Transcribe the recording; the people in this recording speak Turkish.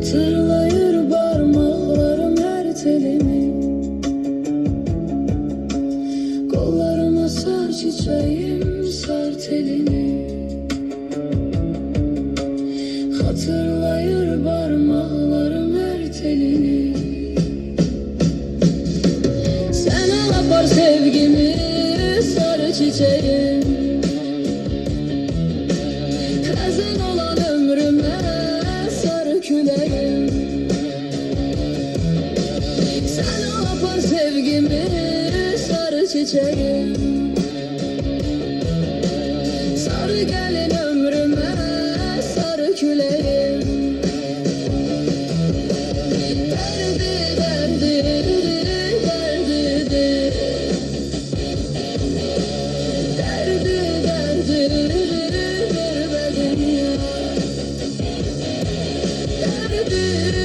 Hatırlayır parmaklarım her telini. Kollarıma sar çiçeğim, sar telini. Hatırlayır parmaklarım her telini. Sen apar sevgimi, sar çiçeğim. Hazin olan ömrüme sar küleğim. Sen apar sevgimi, sar çiçeğim. Sar gelin ömrüme sar küleğim. Derdi derdi derdidir. Derdi derdi vermedin ya. Derdi